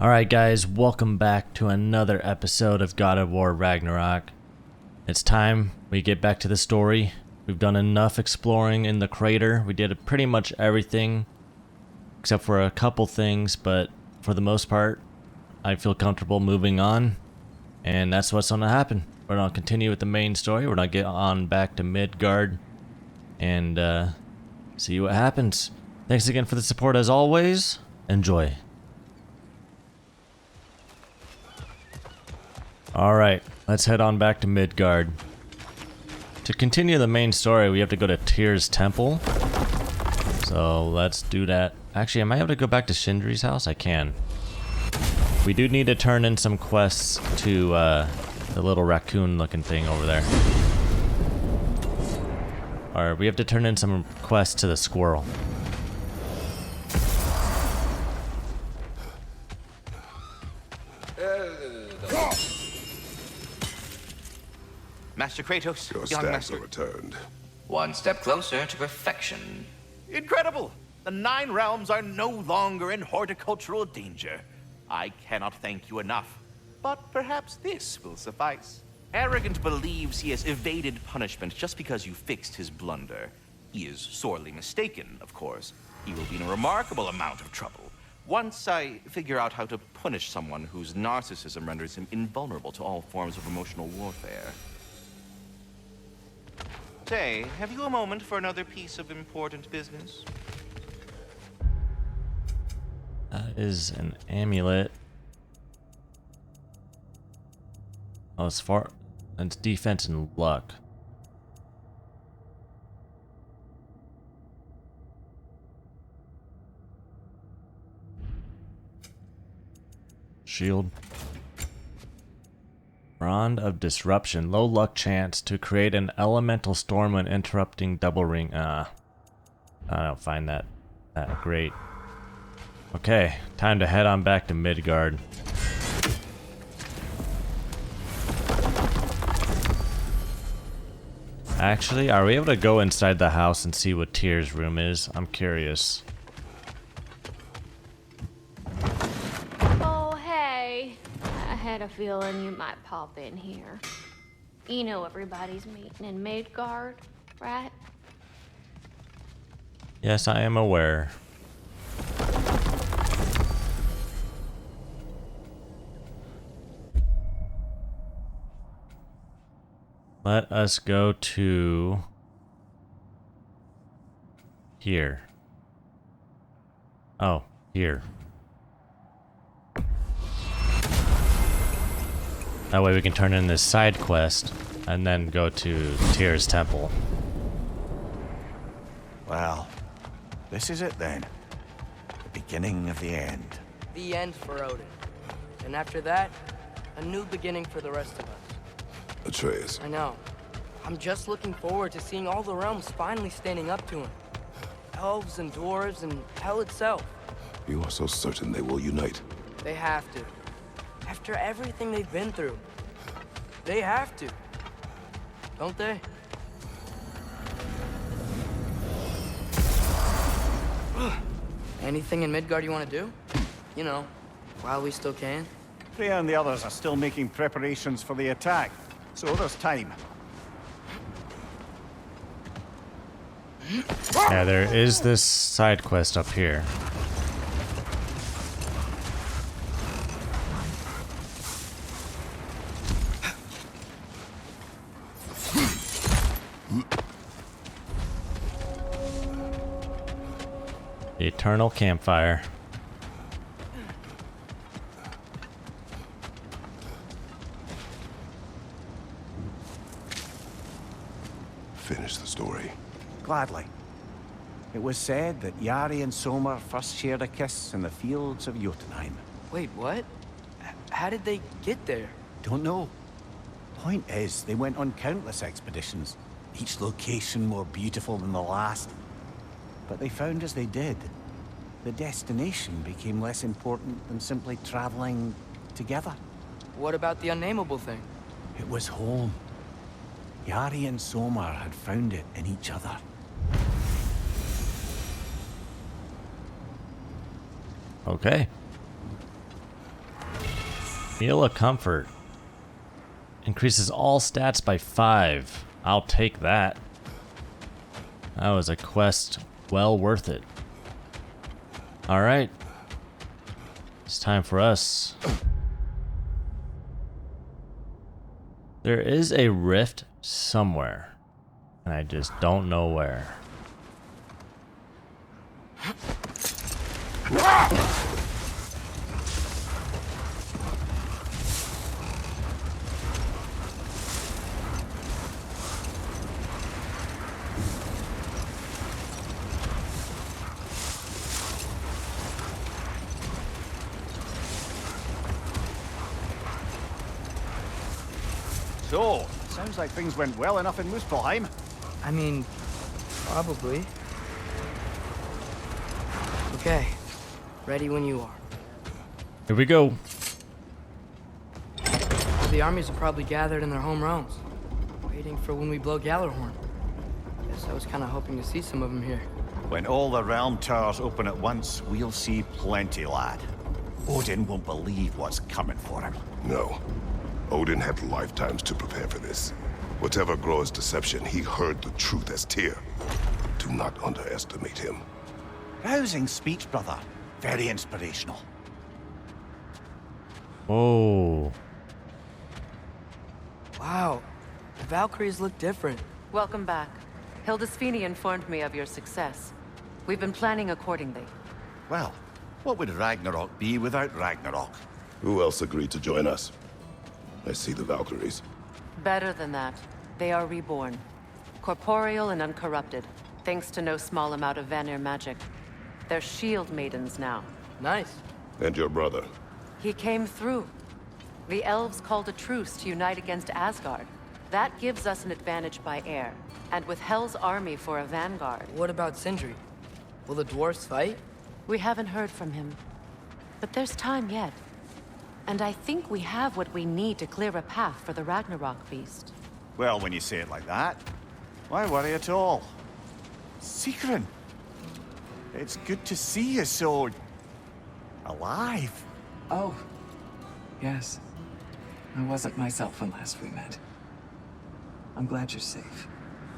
Alright guys, welcome back to another episode of God of War Ragnarok. It's time we get back to the story. We've done enough exploring in the crater. We did pretty much everything except for a couple things, but for the most part I feel comfortable moving on, and that's what's gonna happen. We're gonna continue with the main story. We're gonna get on back to Midgard and see what happens. Thanks again for the support as always. Enjoy. Alright, let's head on back to Midgard. To continue the main story, we have to go to Tyr's temple. So let's do that. Actually, am I able to go back to Sindri's house? I can. We do need to turn in some quests to the little raccoon looking thing over there. Or we have to turn in some quests to the squirrel. Master Kratos, Your young stats master. are returned. One step closer to perfection. Incredible! The 9 realms are no longer in horticultural danger. I cannot thank you enough, but perhaps this will suffice. Arrogant believes he has evaded punishment just because you fixed his blunder. He is sorely mistaken, of course. He will be in a remarkable amount of trouble once I figure out how to punish someone whose narcissism renders him invulnerable to all forms of emotional warfare. Say, have you a moment for another piece of important business? That is an amulet. Oh, it's defense and luck. Shield. Bond of Disruption. Low luck chance to create an elemental storm when interrupting double ring. I don't find that great. Okay, time to head on back to Midgard. Actually, are we able to go inside the house and see what Tyr's room is? I'm curious. Oh, hey. I had a feeling you might pop in here. You know everybody's meeting in Midgard, right? Yes, I am aware. Let us go to here. Oh, here. That way we can turn in this side quest and then go to Tyr's temple. Well, this is it then. The beginning of the end. The end for Odin. And after that, a new beginning for the rest of us. Atreus, I know. I'm just looking forward to seeing all the realms finally standing up to him. Elves and dwarves and hell itself. you are so certain they will unite. They have to. After everything they've been through. They have to. Don't they? Anything in Midgard you want to do? You know, while we still can. Faye and the others are still making preparations for the attack, so there's time. Yeah, there is this side quest up here. The Eternal Campfire. Finish the story. Gladly. It was said that Yari and Somar first shared a kiss in the fields of Jotunheim. Wait, what? How did they get there? Don't know. Point is, they went on countless expeditions, each location more beautiful than the last. But they found as they did, the destination became less important than simply traveling together. What about the unnameable thing? It was home. Yari and Somar had found it in each other. Okay. Heal a comfort. Increases all stats by 5. I'll take that. That was a quest well worth it. Alright. It's time for us. There is a rift somewhere, and I just don't know where. So, sounds like things went well enough in Muspelheim. I mean, probably. Okay. Ready when you are. Here we go. The armies are probably gathered in their home realms, waiting for when we blow Gallarhorn. Guess I was kind of hoping to see some of them here. When all the realm towers open at once, we'll see plenty, lad. Odin won't believe what's coming for him. No. Odin had lifetimes to prepare for this. Whatever Groa's deception, he heard the truth as Tyr. Do not underestimate him. Rousing speech, brother. Very inspirational. Whoa. Wow. The Valkyries look different. Welcome back. Hildisfini informed me of your success. We've been planning accordingly. Well, what would Ragnarok be without Ragnarok? Who else agreed to join us? I see the Valkyries. Better than that. They are reborn. Corporeal and uncorrupted, thanks to no small amount of Vanir magic. They're shield maidens now. Nice. And your brother. He came through. The elves called a truce to unite against Asgard. That gives us an advantage by air. And with Hel's army for a vanguard. What about Sindri? Will the dwarves fight? We haven't heard from him. But there's time yet. And I think we have what we need to clear a path for the Ragnarok beast. Well, when you say it like that, why worry at all? Sigrun, it's good to see you so... alive. Oh, yes. I wasn't myself when last we met. I'm glad you're safe.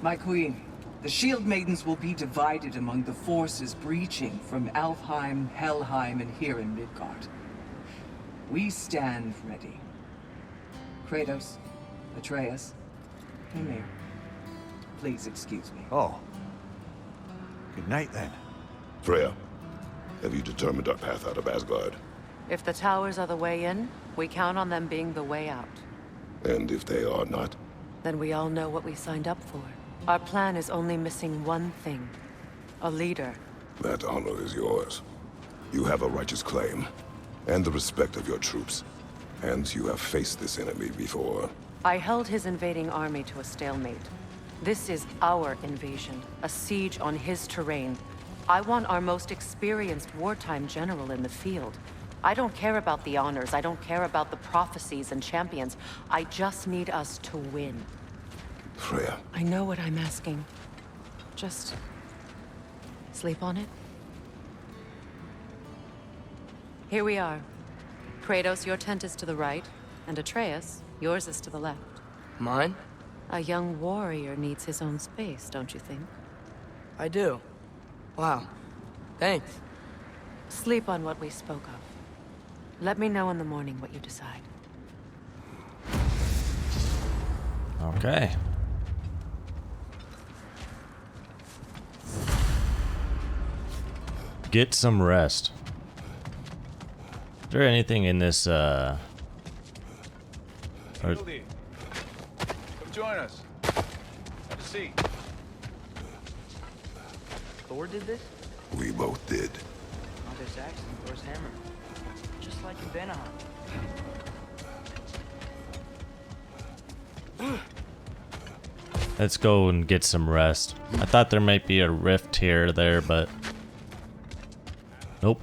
My queen, the Shield Maidens will be divided among the forces breaching from Alfheim, Helheim, and here in Midgard. We stand ready. Kratos, Atreus, Mimir, please excuse me. Oh. Good night, then. Freya, have you determined our path out of Asgard? If the towers are the way in, we count on them being the way out. And if they are not? Then we all know what we signed up for. Our plan is only missing one thing. A leader. That honor is yours. You have a righteous claim, and the respect of your troops. And you have faced this enemy before. I held his invading army to a stalemate. This is our invasion, a siege on his terrain. I want our most experienced wartime general in the field. I don't care about the honors, I don't care about the prophecies and champions. I just need us to win. Freya. I know what I'm asking. Just... sleep on it? Here we are. Kratos, your tent is to the right, and Atreus, yours is to the left. Mine? A young warrior needs his own space, don't you think? I do. Wow. Thanks. Sleep on what we spoke of. Let me know in the morning what you decide. Okay. Get some rest. Is there anything in this, Come join us. Have a seat. Thor did this? We both did. Oh, this axe and Thor's hammer. Just like in Vanaheim. Let's go and get some rest. I thought there might be a rift here or there, but... nope.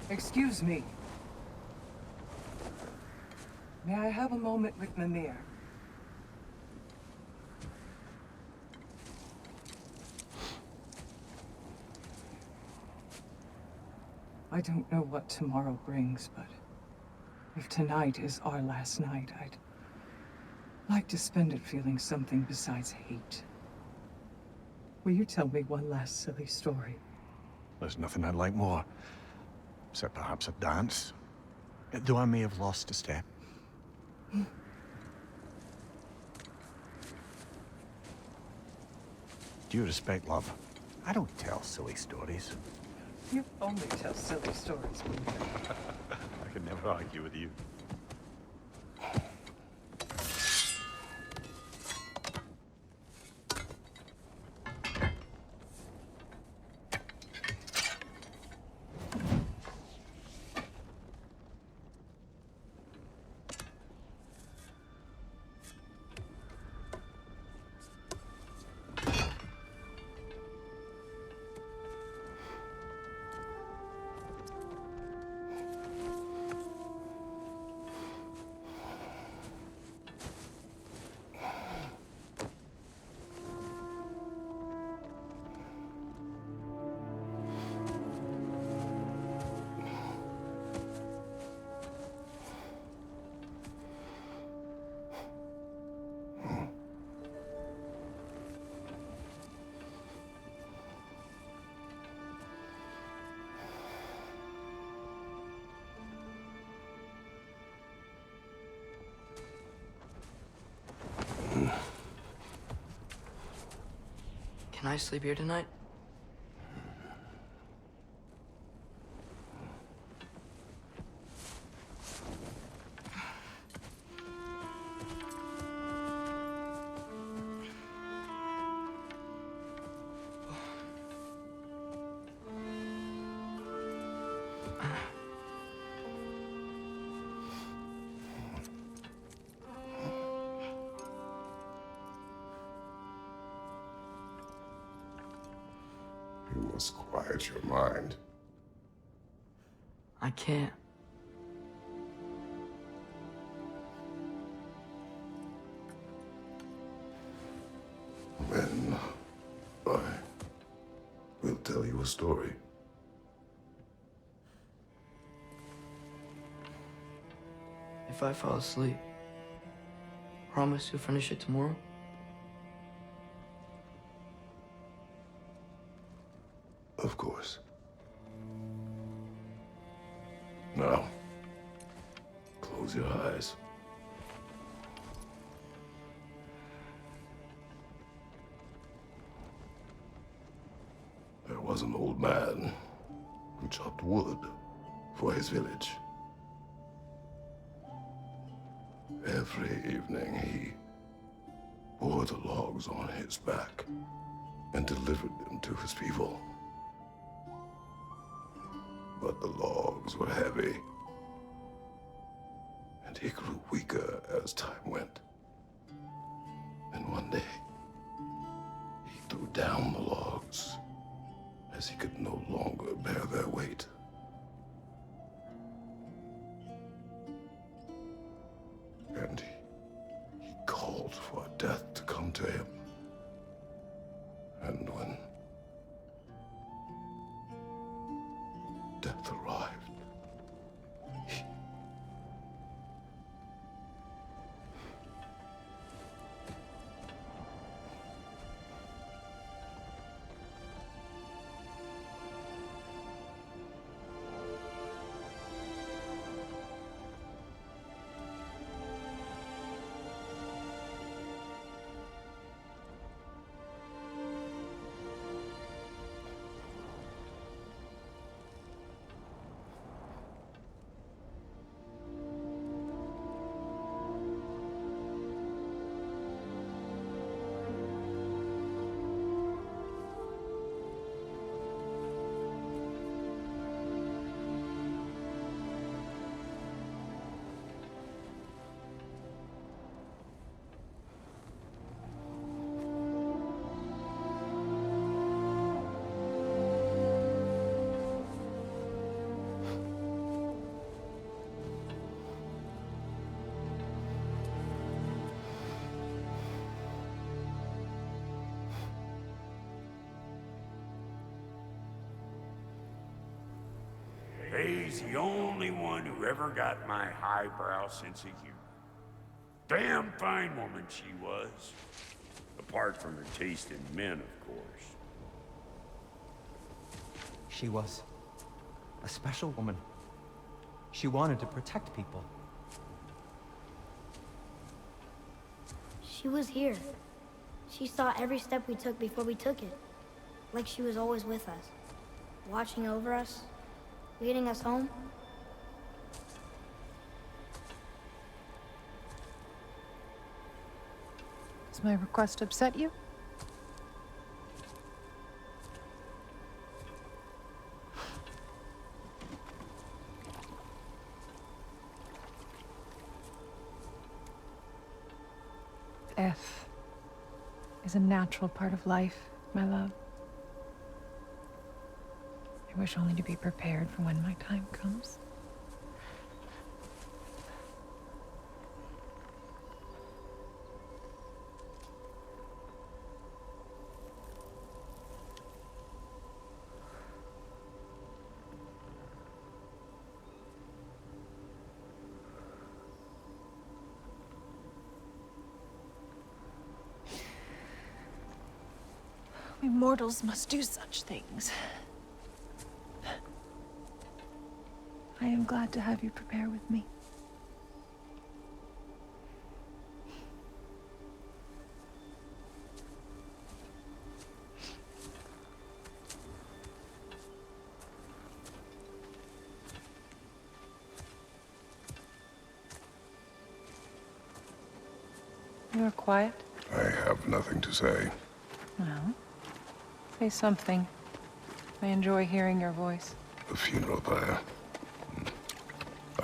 Excuse me. May I have a moment with Mimir? I don't know what tomorrow brings, but if tonight is our last night, I'd like to spend it feeling something besides hate. Will you tell me one last silly story? There's nothing I'd like more. Except perhaps a dance. Though I may have lost a step. Due respect, love. I don't tell silly stories. You only tell silly stories, Weaver. I can never argue with you. Can I sleep here tonight? You must quiet your mind. I can't. Then I will tell you a story. If I fall asleep, promise you'll finish it tomorrow? Of course. Now, close your eyes. There was an old man who chopped wood for his village. Every evening he bore the logs on his back and delivered them to his people. But the logs were heavy, and he grew weaker as time went. And one day, he threw down the logs as he could no longer bear their weight. And he called for death to come to him. And when death arrived, Faye's the only one who ever got my highbrow sense of humor. Damn fine woman she was. Apart from her taste in men, of course. She was a special woman. She wanted to protect people. She was here. She saw every step we took before we took it. Like she was always with us. Watching over us. Leading us home. Does my request upset you? Death is a natural part of life, my love. I wish only to be prepared for when my time comes. We mortals must do such things. I am glad to have you prepare with me. You are quiet? I have nothing to say. Well, say something. I enjoy hearing your voice. The funeral pyre.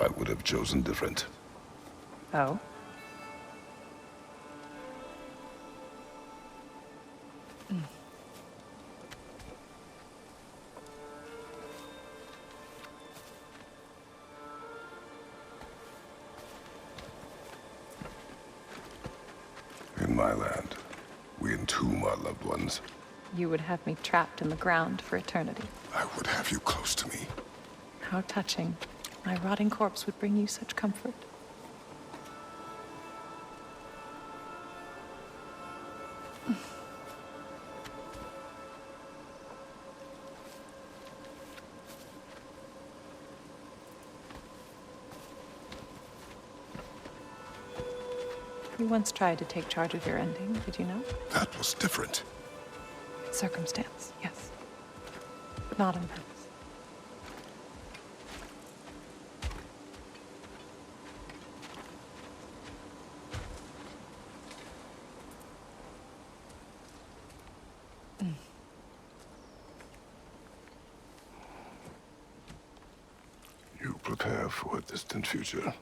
I would have chosen different. Oh? In my land, we entomb our loved ones. You would have me trapped in the ground for eternity. I would have you close to me. How touching. My rotting corpse would bring you such comfort. You once tried to take charge of your ending, did you know? That was different. Circumstance, yes. But not on purpose. You prepare for a distant future.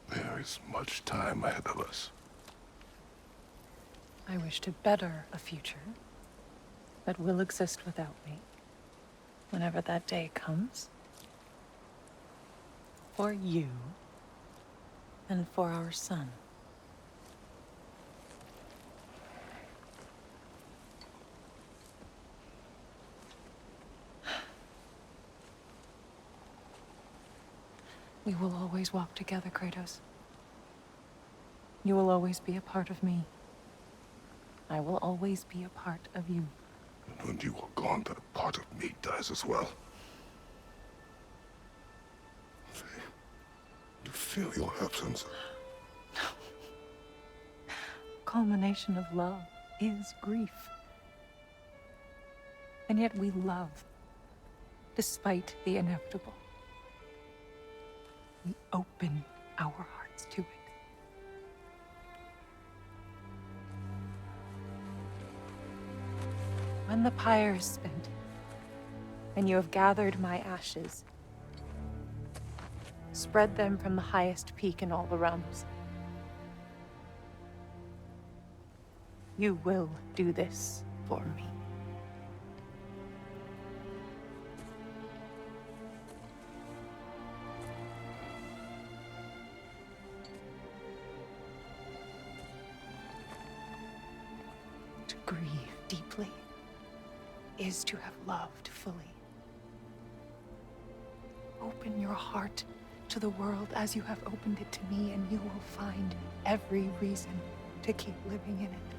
There is much time ahead of us. I wish to better a future that will exist without me, whenever that day comes. For you, and for our son. We will always walk together, Kratos. You will always be a part of me. I will always be a part of you. And when you are gone, that part of me dies as well. Faye, you feel your absence. Culmination of love is grief. And yet we love, despite the inevitable. We open our hearts to it. When the pyre is spent, and you have gathered my ashes, spread them from the highest peak in all the realms. You will do this for me. To grieve deeply is to have loved fully. Open your heart to the world as you have opened it to me, and you will find every reason to keep living in it.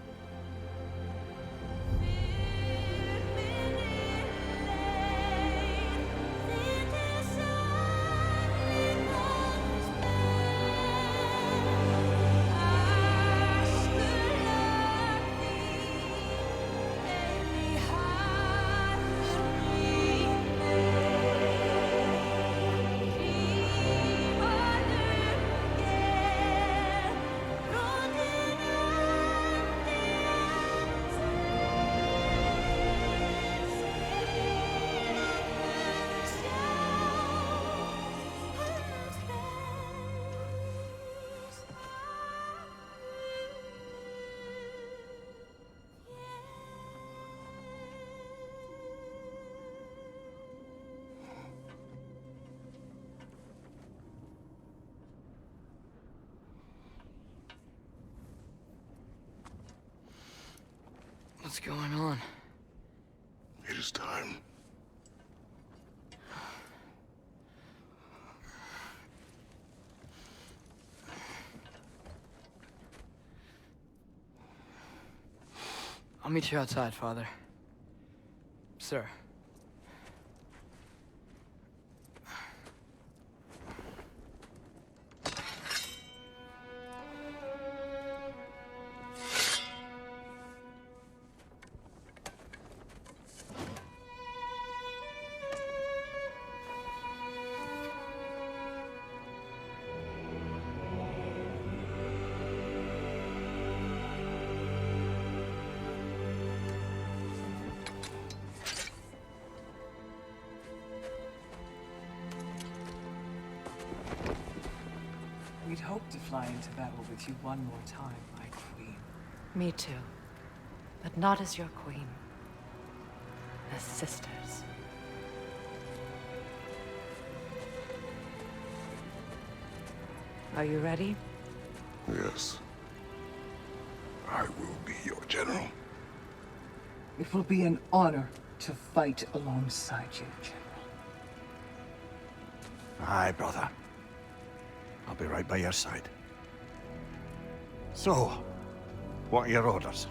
What's going on? It is time. I'll meet you outside, Father. Sir. We'd hoped to fly into battle with you one more time, my queen. Me too. But not as your queen. As sisters. Are you ready? Yes. I will be your general. It will be an honor to fight alongside you, General. Aye, brother. I'll be right by your side. So, what are your orders?